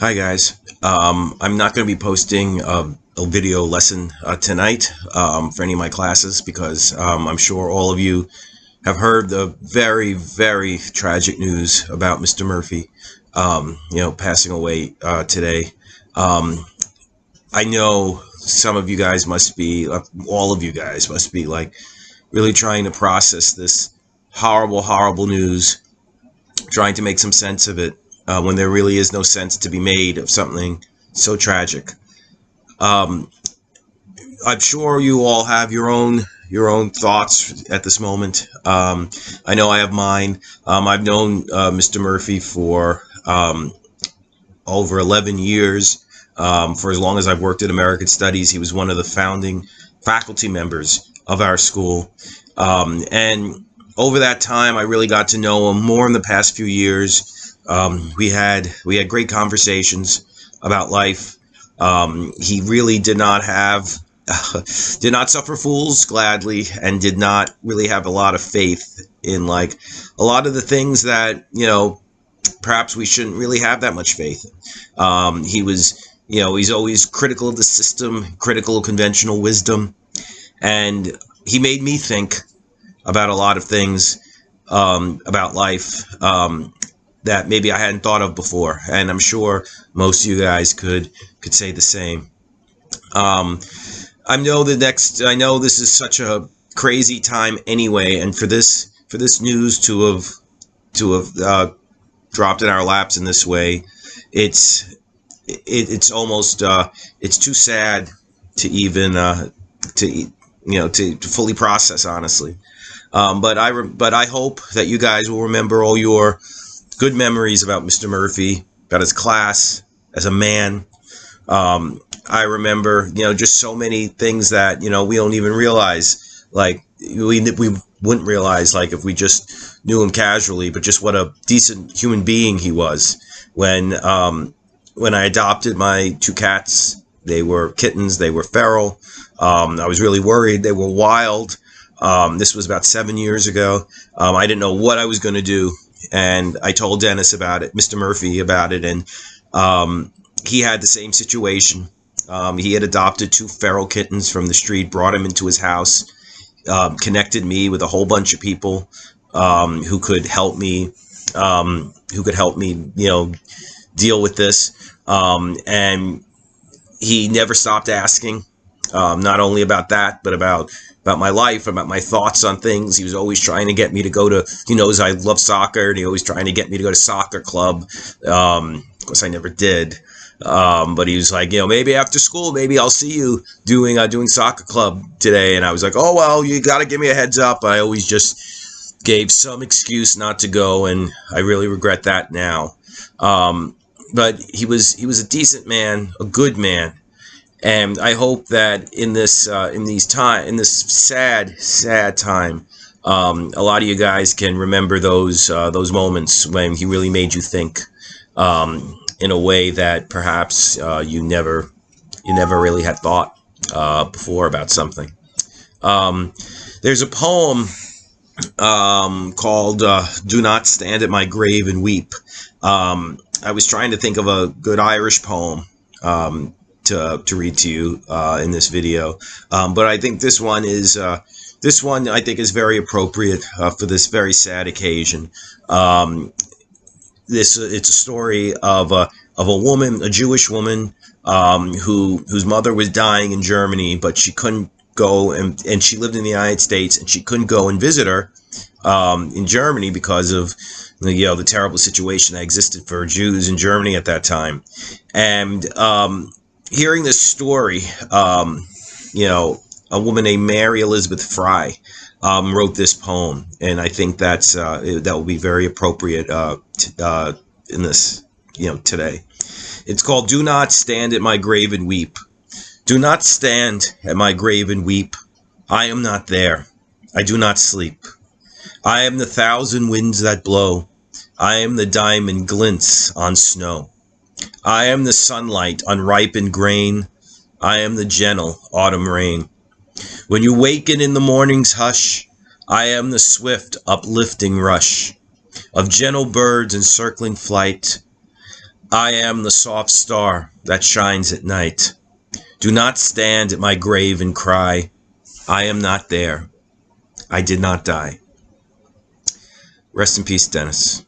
Hi guys. I'm not going to be posting a video lesson tonight for any of my classes because I'm sure all of you have heard the very, very tragic news about Mr. Murphy, passing away today. Um, I know some of you guys must be, all of you guys must be like really trying to process this horrible, horrible news, trying to make some sense of it when there really is no sense to be made of something so tragic. Um, I'm sure you all have your own thoughts at this moment. I know I have mine. I've known Mr. Murphy for over 11 years. For as long as I've worked at American Studies, he was one of the founding faculty members of our school. And over that time, I really got to know him more in the past few years. We had great conversations about life. He really did not have did not suffer fools gladly, and did not really have a lot of faith in like a lot of the things that perhaps we shouldn't really have that much faith. He was, he's always critical of the system, critical of conventional wisdom, and he made me think about a lot of things about life that maybe I hadn't thought of before, and I'm sure most of you guys could say the same. I know this is such a crazy time anyway, and for this news to have dropped in our laps in this way, it's almost it's too sad to even to fully process, honestly. But I hope that you guys will remember all your good memories about Mr. Murphy, about his class as a man. I remember, just so many things that, we don't even realize, like we wouldn't realize, like if we just knew him casually, but just what a decent human being he was. When I adopted my two cats, they were kittens, they were feral. I was really worried. They were wild. This was about 7 years ago. I didn't know what I was going to do. And I told Dennis about it, Mr. Murphy about it. And he had the same situation. He had adopted two feral kittens from the street, brought them into his house, connected me with a whole bunch of people who could help me, deal with this. And he never stopped asking, not only about that, but about my life, about my thoughts on things. He was always trying to get me to go to, he knows I love soccer, and he always trying to get me to go to soccer club. Of course, I never did. But he was like, maybe after school, maybe I'll see you doing soccer club today. And I was like, oh, well, you got to give me a heads up. I always just gave some excuse not to go, and I really regret that now. But he was a decent man, a good man. And I hope that in this sad time, a lot of you guys can remember those moments when he really made you think in a way that perhaps you never really had thought before about something. There's a poem called "Do Not Stand at My Grave and Weep." I was trying to think of a good Irish poem to read to you in this video, but I think this one is very appropriate for this very sad occasion. It's a story of a woman, a Jewish woman, whose mother was dying in Germany, but she couldn't go, and she lived in the United States, and she couldn't go and visit her in Germany because of the terrible situation that existed for Jews in Germany at that time. And hearing this story, a woman named Mary Elizabeth Fry wrote this poem, and I think that will be very appropriate in this, today. It's called "Do Not Stand at My Grave and Weep." Do not stand at my grave and weep. I am not there. I do not sleep. I am the thousand winds that blow. I am the diamond glints on snow. I am the sunlight on ripened grain. I am the gentle autumn rain. When you waken in the morning's hush, I am the swift uplifting rush of gentle birds in circling flight. I am the soft star that shines at night. Do not stand at my grave and cry, I am not there. I did not die. Rest in peace, Dennis.